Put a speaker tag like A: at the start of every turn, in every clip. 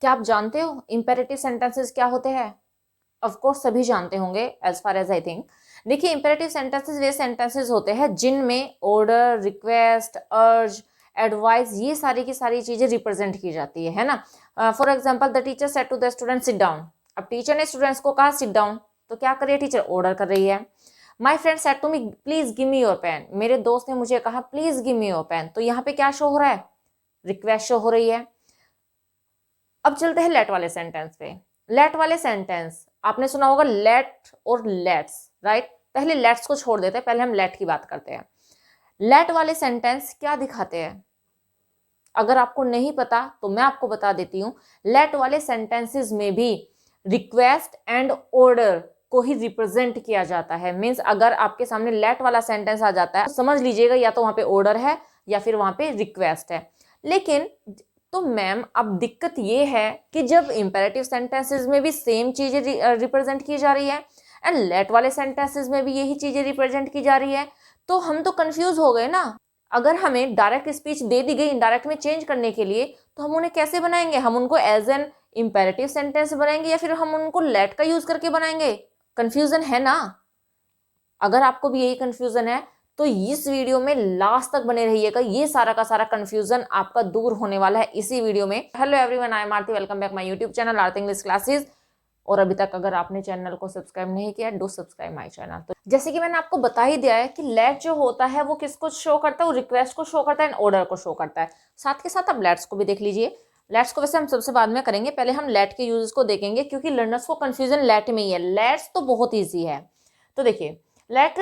A: क्या आप जानते हो इंपेरेटिव सेंटेंसेस क्या होते हैं? ऑफ कोर्स सभी जानते होंगे as far as I think. देखिए, इंपेरेटिव सेंटेंसेस वे सेंटेंसेस होते हैं जिनमें ऑर्डर, रिक्वेस्ट, अर्ज, एडवाइस, ये सारी की सारी चीजें रिप्रेजेंट की जाती है ना। For example, the teacher said to the student sit down. अब टीचर ने स्टूडेंट्स को कहा सिट डाउन, तो क्या कर रही है टीचर? ऑर्डर कर रही है। My friend said to me please give me your pen. मेरे दोस्त ने मुझे कहा please give me your pen, तो यहाँ पे क्या शो हो रहा है? रिक्वेस्ट शो हो रही है। अब चलते हैं लेट वाले सेंटेंस पे। लेट वाले सेंटेंस आपने सुना होगा लेट और लेट्स, राइट? पहले लेट्स को छोड़ देते हैं, पहले हम लेट की बात करते हैं। लेट वाले सेंटेंस क्या दिखाते हैं? अगर आपको नहीं पता तो मैं आपको बता देती हूँ। लेट वाले सेंटेंसेस में भी रिक्वेस्ट एंड ऑर्डर को ही रिप्रेजेंट किया जाता है। मीन्स अगर आपके सामने लेट वाला सेंटेंस आ जाता है तो समझ लीजिएगा या तो वहां पे ऑर्डर है या फिर वहां पे रिक्वेस्ट है। लेकिन तो मैम अब दिक्कत ये है कि जब इंपेरेटिव सेंटेंसेस में भी सेम चीजें रिप्रेजेंट की जा रही है एंड लेट वाले सेंटेंसेस में भी यही चीजें रिप्रेजेंट की जा रही है, तो हम तो कंफ्यूज हो गए ना। अगर हमें डायरेक्ट स्पीच दे दी गई इनडायरेक्ट में चेंज करने के लिए, तो हम उन्हें कैसे बनाएंगे? हम उनको एज एन इंपेरेटिव सेंटेंस बनाएंगे या फिर हम उनको लेट का यूज करके बनाएंगे? कंफ्यूजन है ना। अगर आपको भी यही कंफ्यूजन है तो इस वीडियो में लास्ट तक बने रहिएगा, ये सारा का सारा कंफ्यूजन आपका दूर होने वाला है इसी वीडियो में। Hello everyone, I am Aarti, welcome back my YouTube channel Aarti English classes. और अभी तक अगर आपने चैनल को सब्सक्राइब नहीं किया, डू सब्सक्राइब माय चैनल। तो जैसे कि मैंने आपको बता ही दिया है कि लेट जो होता है वो किसको शो करता है? वो रिक्वेस्ट को शो करता है एंड ऑर्डर को शो करता है। साथ के साथ आप लेट्स को भी देख लीजिए। लेट्स को वैसे हम सबसे बाद में करेंगे, पहले हम लेट के यूजेस को देखेंगे क्योंकि लर्नर्स को कंफ्यूजन लेट में ही है। लेट्स तो बहुत ईजी है। तो देखिए लेट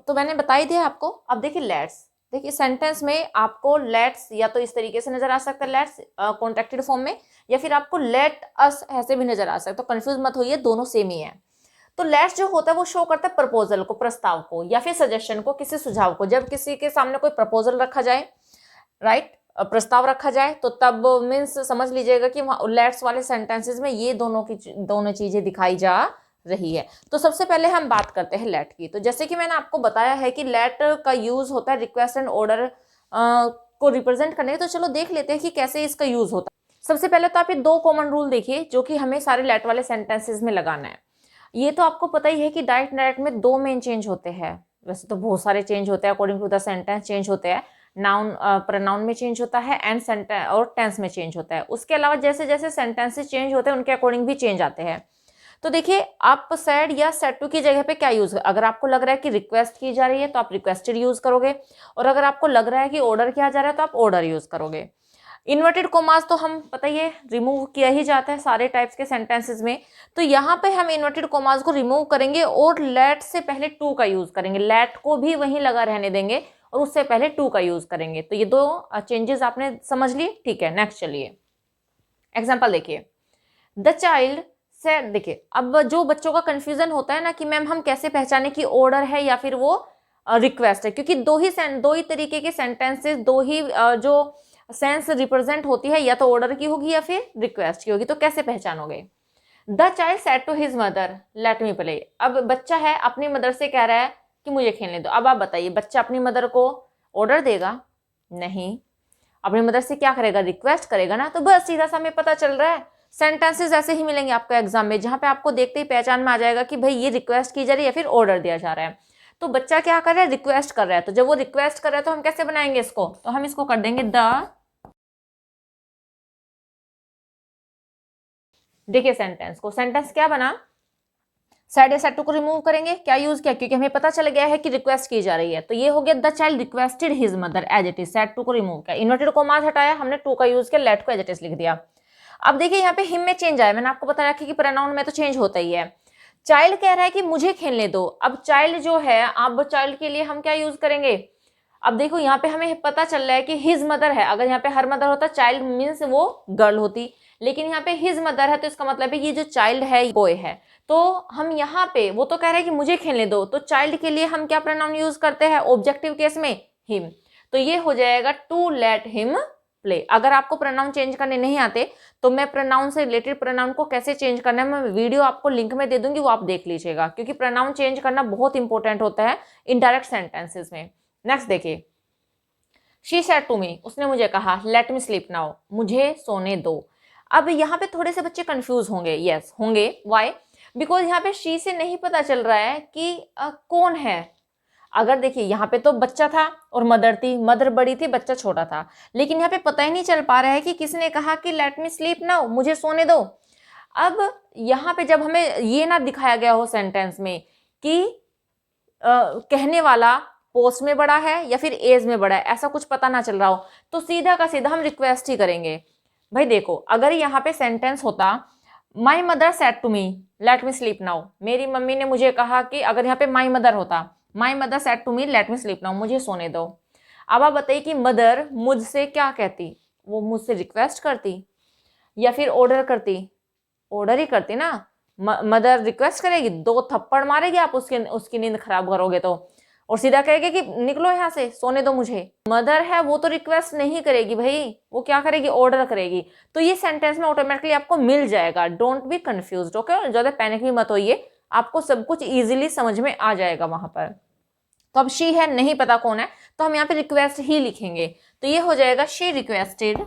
A: तो मैंने बता ही दिया आपको। अब देखिए लेट्स, देखिए सेंटेंस में आपको लेट्स या तो इस तरीके से नजर आ सकता है लेट्स कॉन्ट्रैक्टेड फॉर्म में, या फिर आपको लेट अस ऐसे भी नजर आ सकता है। तो कंफ्यूज मत होइए, दोनों सेम ही है। तो लेट्स जो होता है वो शो करता है प्रपोजल को, प्रस्ताव को, या फिर सजेशन को, किसी सुझाव को। जब किसी के सामने कोई प्रपोजल रखा जाए, राइट, प्रस्ताव रखा जाए, तो तब मीन्स समझ लीजिएगा कि लेट्स वाले सेंटेंसेस में ये दोनों चीजें दिखाई जा रही है। तो सबसे पहले हम बात करते हैं लेट की। तो जैसे कि मैंने आपको बताया है कि लेट का यूज होता है रिक्वेस्ट एंड ऑर्डर को रिप्रेजेंट करने, तो चलो देख लेते हैं कि कैसे इसका यूज होता है। सबसे पहले तो आप ये दो कॉमन रूल देखिए जो कि हमें सारे लेट वाले सेंटेंसेस में लगाना है। ये तो आपको पता ही है कि डायरेक्ट डायरेक्ट में दो मेन चेंज होते हैं। वैसे तो बहुत सारे चेंज होते हैं, according to the sentence change होते हैं। नाउन प्रोनाउन में चेंज होता है एंड सेंटेंस और टेंस में चेंज होता है। उसके अलावा जैसे जैसे सेंटेंसेस चेंज होते हैं उनके अकॉर्डिंग भी चेंज आते हैं। तो देखिए आप सेड या सेड टू की जगह पे क्या यूज, अगर आपको लग रहा है कि रिक्वेस्ट की जा रही है तो आप रिक्वेस्टेड यूज करोगे, और अगर आपको लग रहा है कि ऑर्डर किया जा रहा है तो आप ऑर्डर यूज करोगे। इन्वर्टेड कोमास तो हम पता ही है रिमूव किया ही जाता है सारे टाइप्स के सेंटेंसेस में। तो यहाँ पे हम इन्वर्टेड कोमास को रिमूव करेंगे और लेट से पहले टू का यूज करेंगे। लेट को भी वहीं लगा रहने देंगे और उससे पहले टू का यूज करेंगे। तो ये दो चेंजेस आपने समझ लिए, ठीक है। नेक्स्ट चलिए एग्जाम्पल देखिए। द चाइल्ड से, देखिए अब जो बच्चों का कंफ्यूजन होता है ना कि मैम हम कैसे पहचाने कि ऑर्डर है या फिर वो रिक्वेस्ट है, क्योंकि दो ही तरीके के सेंटेंसेस, दो ही जो सेंस रिप्रेजेंट होती है, या तो ऑर्डर की होगी या फिर रिक्वेस्ट की होगी। तो कैसे पहचानोगे? The child said to his mother let me play. अब बच्चा है अपनी मदर से कह रहा है कि मुझे खेलने दो। अब आप बताइए बच्चा अपनी मदर को ऑर्डर देगा? नहीं, अपनी मदर से क्या करेगा? रिक्वेस्ट करेगा ना। तो बस सीधा सा हमें पता चल रहा है सेंटेंसेस ऐसे ही मिलेंगे आपको एग्जाम में, जहां पे आपको देखते ही पहचान में आ जाएगा कि भाई ये रिक्वेस्ट की जा रही है या फिर ऑर्डर दिया जा रहा है। तो बच्चा क्या कर रहा है? रिक्वेस्ट कर रहा है। तो जब वो रिक्वेस्ट कर रहा है तो हम कैसे बनाएंगे इसको? तो हम इसको कर देंगे द, देखिए सेंटेंस को, सेंटेंस क्या बना? सेड या सेड टू को रिमूव करेंगे, क्या यूज किया? क्योंकि हमें पता चल गया है कि रिक्वेस्ट की जा रही है। तो ये हो गया the child requested his mother as it is. Said to को रिमूव किया, इन्वर्टेड कोमास हटाया, हमने टू का यूज किया, लेट को एज इट इज लिख दिया। अब देखिए यहाँ पे हिम में चेंज आया। मैंने आपको बताया कि प्रोनाउन में तो चेंज होता ही है। चाइल्ड कह रहा है कि मुझे खेलने दो। अब चाइल्ड जो है, अब चाइल्ड के लिए हम क्या यूज करेंगे? अब देखो यहाँ पे हमें पता चल रहा है कि हिज मदर है। अगर यहाँ पे हर मदर होता चाइल्ड मीन्स वो गर्ल होती, लेकिन यहाँ पे हिज मदर है तो इसका मतलब है ये जो चाइल्ड है बॉय है। तो हम यहाँ पे, वो तो कह रहे हैं कि मुझे खेलने दो, तो चाइल्ड के लिए हम क्या प्रोनाउन यूज करते हैं ऑब्जेक्टिव केस में? हिम। तो ये हो जाएगा टू लेट हिम प्ले। अगर आपको प्रोनाउन चेंज करने नहीं आते तो मैं प्रोनाउन से रिलेटेड प्रोनाउन को कैसे चेंज करना है मैं वीडियो आपको लिंक में दे दूंगी, वो आप देख लीजिएगा, क्योंकि प्रोनाउन चेंज करना बहुत इंपॉर्टेंट होता है इनडायरेक्ट सेंटेंसेस में। नेक्स्ट देखिए, शी सेड टू मी, उसने मुझे कहा लेट मी स्लीप नाउ, मुझे सोने दो। अब यहाँ पे थोड़े से बच्चे कंफ्यूज होंगे, यस होंगे, व्हाई, बिकॉज यहाँ पे शी से नहीं पता चल रहा है कि कौन है। अगर देखिए यहाँ पे तो बच्चा था और मदर थी, मदर बड़ी थी, बच्चा छोटा था, लेकिन यहाँ पे पता ही नहीं चल पा रहा है कि किसने कहा कि लेट मी स्लीप नाउ, मुझे सोने दो। अब यहाँ पे जब हमें ये ना दिखाया गया हो सेंटेंस में कि कहने वाला पोस्ट में बड़ा है या फिर एज में बड़ा है, ऐसा कुछ पता ना चल रहा हो, तो सीधा का सीधा हम रिक्वेस्ट ही करेंगे। भाई देखो, अगर यहाँ पे सेंटेंस होता my mother said to me let me sleep now, मेरी मम्मी ने मुझे कहा कि, अगर यहाँ पे माई मदर होता my mother said to me let me sleep now, मुझे सोने दो। अब आप बताइए कि मदर मुझसे क्या कहती, वो मुझसे रिक्वेस्ट करती या फिर ऑर्डर करती? ऑर्डर ही करती ना। मदर रिक्वेस्ट करेगी, 2 थप्पड़ मारेगी आप उसकी नींद खराब करोगे तो, और सीधा कहेगी कि निकलो यहाँ से, सोने दो मुझे। मदर है वो तो रिक्वेस्ट नहीं करेगी भाई, वो क्या करेगी, ऑर्डर करेगी। तो ये सेंटेंस में ऑटोमेटिकली आपको मिल जाएगा, डोंट बी कंफ्यूज्ड, ओके, ज्यादा पैनिक भी मत होइए, आपको सब कुछ इजीली समझ में आ जाएगा वहां पर। तो अब शी है, नहीं पता कौन है, तो हम यहाँ पे रिक्वेस्ट ही लिखेंगे, तो ये हो जाएगा शी रिक्वेस्टेड।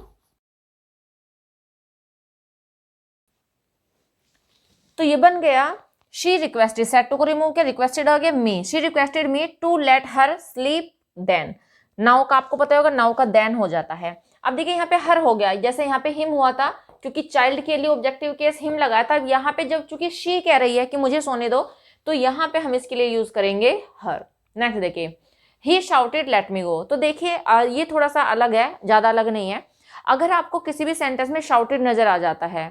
A: तो ये बन गया शी रिक्वेस्टेड, सेड टू को रिमूव किया, रिक्वेस्टेड आ गया me, she requested me to let her sleep then. Now का आपको पता होगा, नाउ का देन हो जाता है। अब देखिए यहाँ पे हर हो गया, जैसे यहाँ पे हिम हुआ था, क्योंकि चाइल्ड के लिए ऑब्जेक्टिव केस हिम लगाया था। यहाँ पे जब चूंकि शी कह रही है कि मुझे सोने दो, तो यहाँ पे हम इसके लिए यूज करेंगे हर। नेक्स्ट देखिए, ही शाउटेड लेट मी गो। तो देखिए ये थोड़ा सा अलग है, ज्यादा अलग नहीं है। अगर आपको किसी भी सेंटेंस में शाउटेड नजर आ जाता है,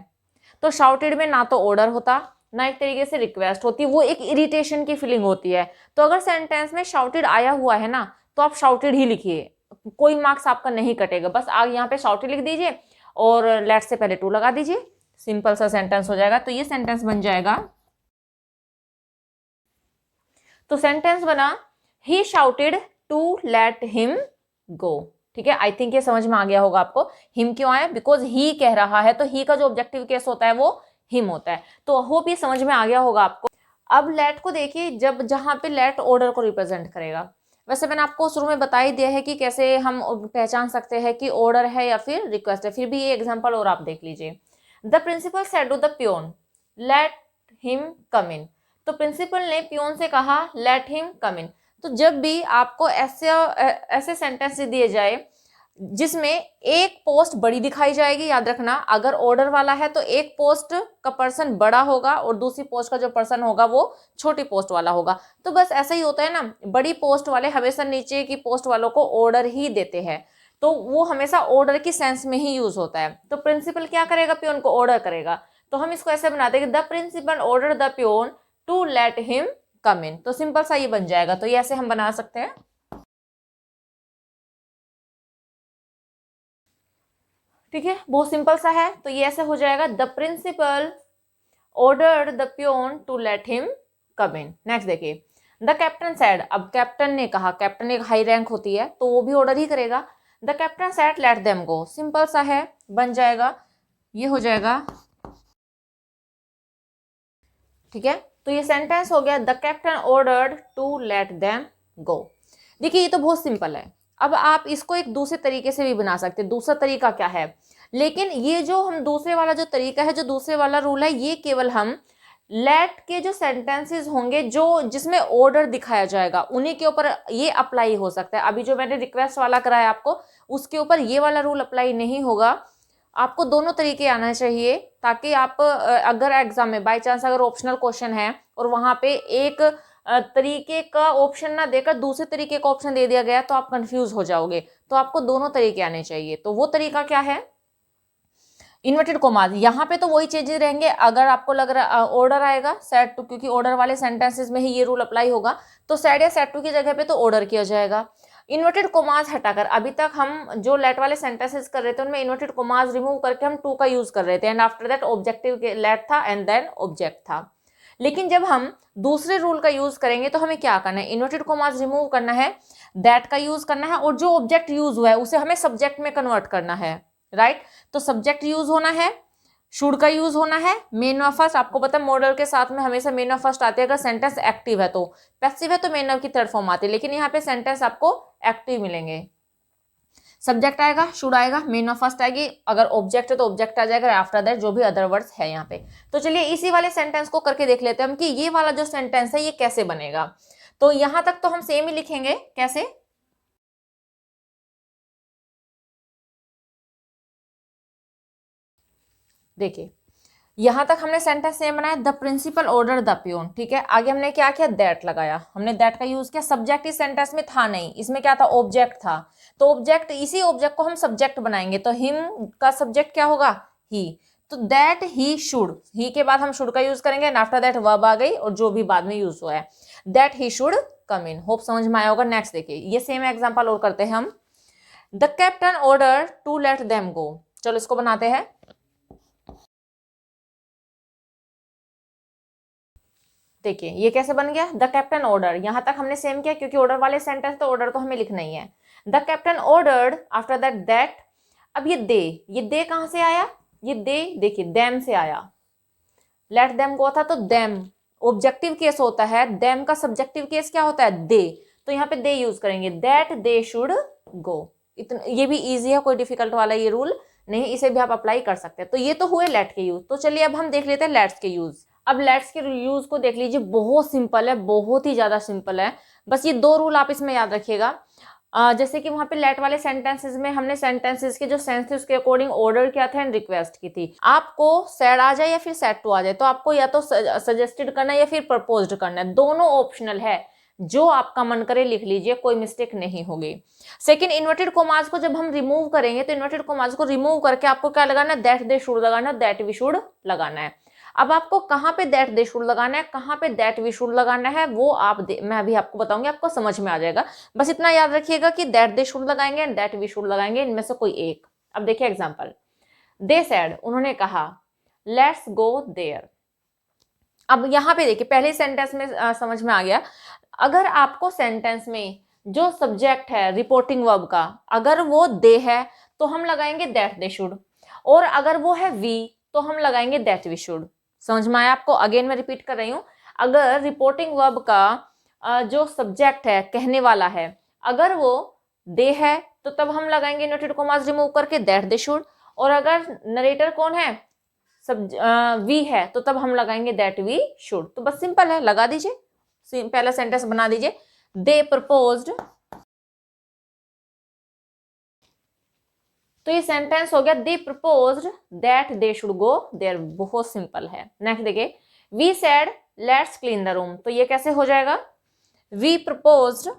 A: तो शाउटेड में ना तो ऑर्डर होता, ना एक तरीके से रिक्वेस्ट होती, वो एक इरिटेशन की फीलिंग होती है। तो अगर सेंटेंस में शाउटेड आया हुआ है ना, तो आप शाउटेड ही लिखिए, कोई मार्क्स आपका नहीं कटेगा। बस आप यहाँ पे शाउटेड लिख दीजिए और लेट से पहले टू लगा दीजिए, सिंपल सा सेंटेंस हो जाएगा। तो ये सेंटेंस बन जाएगा, तो सेंटेंस बना he shouted to let him go. ठीक है, आई थिंक ये समझ में आ गया होगा आपको। हिम क्यों आया, बिकॉज ही कह रहा है, तो ही का जो ऑब्जेक्टिव केस होता है वो हिम होता है। तो होप ये समझ में आ गया होगा आपको। अब लेट को देखिए, जब जहां पे लेट ऑर्डर को रिप्रेजेंट करेगा, वैसे मैंने आपको शुरू में बता ही दिया है कि कैसे हम पहचान सकते हैं कि ऑर्डर है या फिर रिक्वेस्ट है। फिर भी ये एग्जाम्पल और आप देख लीजिए, the principal said to the peon let him come in. तो प्रिंसिपल ने पियोन से कहा लेट हिम कम इन। तो जब भी आपको ऐसे सेंटेंस दिए जाए जिसमें एक पोस्ट बड़ी दिखाई जाएगी, याद रखना, अगर ऑर्डर वाला है तो एक पोस्ट का पर्सन बड़ा होगा और दूसरी पोस्ट का जो पर्सन होगा वो छोटी पोस्ट वाला होगा। तो बस ऐसा ही होता है ना, बड़ी पोस्ट वाले हमेशा नीचे की पोस्ट वालों को ऑर्डर ही देते हैं, तो वो हमेशा ऑर्डर की सेंस में ही यूज होता है। तो प्रिंसिपल क्या करेगा, पियोन को ऑर्डर करेगा। तो हम इसको ऐसे बनाते हैं कि the principal order the peon to let him come in. तो सिंपल सा ये बन जाएगा। तो ये ऐसे हम बना सकते हैं। ठीक है, बहुत सिंपल सा है। तो ये ऐसे हो जाएगा, the principal ordered the peon to let him come in. Next देखिए, द कैप्टन सेड। अब कैप्टन ने कहा, कैप्टन एक हाई रैंक होती है तो वो भी ऑर्डर ही करेगा। The captain said let them go, simple सा है, बन जाएगा, ये हो जाएगा। ठीक है, तो ये सेंटेंस हो गया, the captain ordered to let them go. देखिए ये तो बहुत सिंपल है। अब आप इसको एक दूसरे तरीके से भी बना सकते हैं। दूसरा तरीका क्या है, लेकिन ये जो हम दूसरे वाला जो तरीका है, जो दूसरे वाला रूल है, ये केवल हम लेट के जो सेंटेंसेस होंगे जो जिसमें ऑर्डर दिखाया जाएगा उन्हीं के ऊपर ये अप्लाई हो सकता है। अभी जो मैंने रिक्वेस्ट वाला कराया आपको, उसके ऊपर ये वाला रूल अप्लाई नहीं होगा। आपको दोनों तरीके आना चाहिए, ताकि आप अगर एग्जाम में बाय चांस अगर ऑप्शनल क्वेश्चन है और वहां पे एक तरीके का ऑप्शन ना देकर दूसरे तरीके का ऑप्शन दे दिया गया तो आप कंफ्यूज हो जाओगे। तो आपको दोनों तरीके आने चाहिए। तो वो तरीका क्या है, इन्वर्टेड कोमास। यहाँ पे तो वही चीजें रहेंगे। अगर आपको लग रहा ऑर्डर आएगा सेड टू, क्योंकि ऑर्डर वाले सेंटेंसेस में ही ये रूल अप्लाई होगा, तो सेड या सेड टू की जगह पे तो ऑर्डर किया जाएगा। इन्वर्टेड कोमास हटाकर, अभी तक हम जो लेट वाले सेंटेंसेस कर रहे थे उनमें इन्वर्टेड कोमास रिमूव करके हम टू का यूज कर रहे थे, and after that objective let था एंड देन ऑब्जेक्ट था। लेकिन जब हम दूसरे रूल का यूज करेंगे तो हमें क्या करना है, इन्वर्टेड कोमास रिमूव करना है, दैट का यूज करना है, और जो ऑब्जेक्ट यूज हुआ है उसे हमें सब्जेक्ट में कन्वर्ट करना है, राइट। तो सब्जेक्ट यूज होना है, शुड का यूज होना है, मेन ऑफ फर्स्ट। आपको पता है मॉडल के साथ में हमेशा मेन ऑफ फर्स्ट आते हैं अगर सेंटेंस एक्टिव है। तो पैसिव है तो मेन ऑफ की थर्ड फॉर्म आती है, लेकिन यहाँ पे सेंटेंस आपको एक्टिव मिलेंगे। सब्जेक्ट आएगा, शुड आएगा, मेन ऑफ फर्स्ट आएगी, अगर ऑब्जेक्ट है तो ऑब्जेक्ट आ जाएगा, आफ्टर दैट जो भी अदर वर्ड्स है यहाँ पे। तो चलिए इसी वाले सेंटेंस को करके देख लेते हैं हम कि ये वाला जो सेंटेंस है ये कैसे बनेगा। तो यहां तक तो हम सेम ही लिखेंगे, कैसे, देखिए यहां तक हमने सेंटेंस सेम बनाया, the principal order the peon, ठीक है। आगे हमने क्या किया, दैट लगाया, हमने दैट का यूज किया, सब्जेक्ट इस सेंटेंस में था नहीं, इसमें क्या था, ऑब्जेक्ट था, तो ऑब्जेक्ट, इसी ऑब्जेक्ट को हम सब्जेक्ट बनाएंगे, तो हिम का सब्जेक्ट क्या होगा, ही, तो दैट ही शुड, ही के बाद हम शुड का यूज करेंगे, एंड आफ्टर दैट वर्ब आ गई और जो भी बाद में यूज हुआ है, that he should come in. Hope समझ में आया होगा। नेक्स्ट देखिए, ये सेम एग्जांपल और करते हैं हम, the captain order to let them go, चलो इसको बनाते हैं। देखिए ये कैसे बन गया, द कैप्टन ऑर्डर, यहां तक हमने सेम किया क्योंकि ऑर्डर वाले सेंटेंस तो ऑर्डर तो हमें लिखना ही है। The captain ordered, after that that, अब ये दे कहां से आया, ये दे देखिए देम से आया, लेट देम गो था तो देम ऑब्जेक्टिव केस होता है, देम का सब्जेक्टिव केस क्या होता है, दे, तो यहाँ पे दे यूज करेंगे, दैट दे शुड गो। इतना ये भी इजी है, कोई डिफिकल्ट वाला ये रूल नहीं, इसे भी आप अप्लाई कर सकते हैं। तो ये तो हुए लेट के यूज। तो चलिए अब हम देख लेते हैं लेट्स के यूज। अब लेट्स के यूज को देख लीजिए, बहुत सिंपल है, बहुत ही ज्यादा सिंपल है, बस ये दो रूल आप इसमें याद रखिएगा। जैसे कि वहां पे लेट वाले सेंटेंसेस में हमने सेंटेंसेस के जो सेंस थे उसके अकॉर्डिंग ऑर्डर किया था एंड रिक्वेस्ट की थी। आपको सैड आ जाए या फिर सैड टू आ जाए, तो आपको या तो सजेस्टेड करना है या फिर प्रपोज्ड करना है, दोनों ऑप्शनल है, जो आपका मन करे लिख लीजिए, कोई मिस्टेक नहीं होगी। सेकंड, इन्वर्टेड कोमास को जब हम रिमूव करेंगे तो इन्वर्टेड कोमास को रिमूव करके आपको क्या लगाना है, दैट दे शुड लगाना है, दैट वी शुड लगाना है। अब आपको कहां पे दैट दे शुड लगाना है, कहां पे दैट वी शुड लगाना है, वो मैं अभी आपको बताऊंगी, आपको समझ में आ जाएगा। बस इतना याद रखिएगा कि दैट दे शुड लगाएंगे एंड दैट वी शुड लगाएंगे, इनमें से कोई एक। अब देखिए एग्जांपल, दे सेड, उन्होंने कहा, लेट्स गो देयर। अब यहां पे देखिए पहले सेंटेंस में समझ में आ गया, अगर आपको सेंटेंस में जो सब्जेक्ट है रिपोर्टिंग वर्ब का, अगर वो दे है तो हम लगाएंगे दैट दे शुड, और अगर वो है वी तो हम लगाएंगे दैट वी शुड। समझ में आया आपको? अगेन मैं रिपीट कर रही हूं, अगर रिपोर्टिंग वर्ब का जो सब्जेक्ट है, कहने वाला है, अगर वो दे है तो तब हम लगाएंगे इन्वर्टेड कॉमास रिमूव करके दैट दे शुड, और अगर नरेटर कौन है, सब वी है, तो तब हम लगाएंगे दैट वी शुड। तो बस सिंपल है, लगा दीजिए, पहला सेंटेंस बना दीजिए, दे प्रपोज्ड, तो ये सेंटेंस हो गया, they proposed that they should go there, बहुत सिंपल है। नेक्स्ट देखिए, we said let's clean the room, तो ये कैसे हो जाएगा, वी प्रपोज्ड,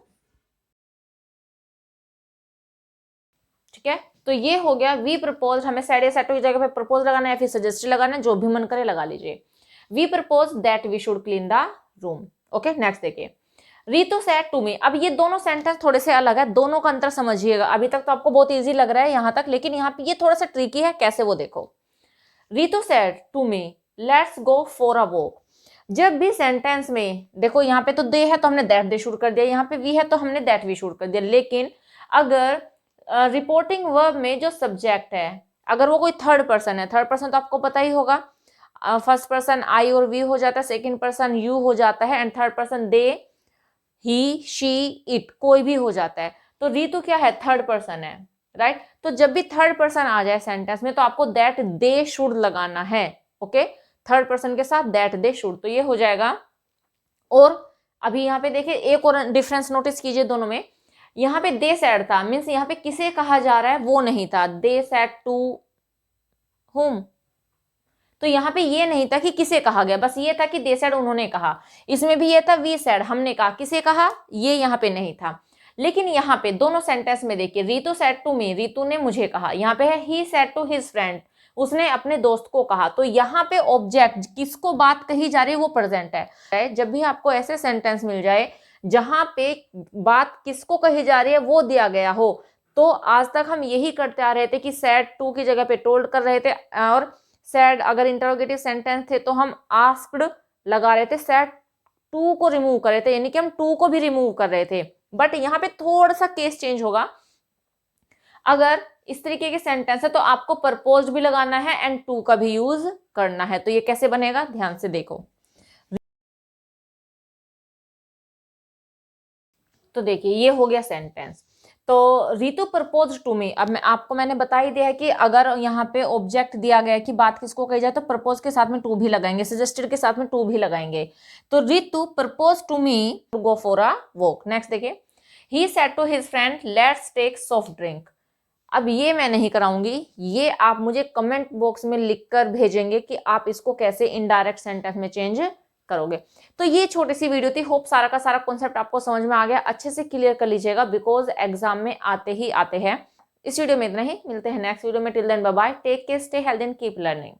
A: ठीक है, तो ये हो गया वी प्रपोज, हमें सैड या सैड की जगह पे प्रपोज लगाना है या फिर सजेस्ट लगाना है, जो भी मन करे लगा लीजिए। We propose that we should clean the room. Okay, next देखिए, रीतू सेड टू मी। अब ये दोनों सेंटेंस थोड़े से अलग है, दोनों का अंतर समझिएगा। अभी तक तो आपको बहुत इजी लग रहा है यहां तक, लेकिन यहाँ पे ये थोड़ा सा ट्रिकी है, कैसे वो देखो। Ritu said to me let's go for a walk. जब भी सेंटेंस में देखो, यहाँ पे तो दे है तो हमने दैट दे शुड कर दिया, यहाँ पे वी है तो हमने दैट वी शुड कर दिया, लेकिन अगर रिपोर्टिंग वर्ब में जो सब्जेक्ट है, अगर वो कोई थर्ड पर्सन है, थर्ड पर्सन तो आपको पता ही होगा, फर्स्ट पर्सन आई और वी हो जाता है, सेकंड पर्सन यू हो जाता है, and third person they, he, she, it, कोई भी हो जाता है। तो रीतु क्या है, थर्ड पर्सन है, राइट। तो जब भी थर्ड पर्सन आ जाए सेंटेंस में तो आपको दैट दे शुड लगाना है। ओके, थर्ड पर्सन के साथ दैट दे शुड, तो ये हो जाएगा। और अभी यहाँ पे देखिए एक और डिफरेंस नोटिस कीजिए दोनों में, यहाँ पे दे सैड था, मीन्स यहाँ पे किसे कहा जा रहा है वो नहीं था, दे सैड टू हुम, तो यहाँ पे ये नहीं था कि किसे कहा गया, बस ये था कि दे सैड उन्होंने कहा। इसमें भी ये था वी सैड हमने कहा, किसे कहा, ये यहाँ पे नहीं था। लेकिन यहाँ पे दोनों सेंटेंस में देखिए, Ritu said to me, Ritu ने मुझे कहा, यहाँ पे है ही सैड टू हिज फ्रेंड, उसने अपने दोस्त को कहा। तो यहाँ पे ऑब्जेक्ट किसको बात कही जा रही है वो प्रेजेंट है। जब भी आपको ऐसे सेंटेंस मिल जाए जहां पे बात किसको कही जा रही है वो दिया गया हो, तो आज तक हम यही करते आ रहे थे कि सैड टू की जगह पे टोल्ड कर रहे थे, और सैड अगर इंटरोगेटिव सेंटेंस थे तो हम आस्क्ड लगा रहे थे, सैड टू को रिमूव कर रहे थे, यानी कि हम टू को भी रिमूव कर रहे थे। बट यहाँ पे थोड़ा सा केस चेंज होगा, अगर इस तरीके के सेंटेंस है तो आपको प्रपोज्ड भी लगाना है एंड टू का भी यूज करना है। तो ये कैसे बनेगा, ध्यान से देखो। तो देखिए ये हो गया सेंटेंस, तो रितु प्रपोज टू मी, अब मैंने बता ही दिया है कि अगर यहाँ पे ऑब्जेक्ट दिया गया है कि बात किसको कही जाए तो प्रपोज के साथ में टू भी लगाएंगे, सजेस्टेड के साथ में टू भी लगाएंगे। तो Ritu propose to me to go for a walk. Next देखिए, he said to his friend let's take soft drink. अब ये मैं नहीं कराऊंगी, ये आप मुझे कमेंट बॉक्स में लिखकर भेजेंगे कि आप इसको कैसे इनडायरेक्ट सेंटेंस में चेंज करोगे। तो ये छोटी सी वीडियो थी, होप सारा का सारा कॉन्सेप्ट आपको समझ में आ गया। अच्छे से क्लियर कर लीजिएगा बिकॉज एग्जाम में आते ही आते हैं। इस वीडियो में इतना ही, मिलते हैं नेक्स्ट वीडियो में। Till then bye bye, take care, stay healthy and keep learning.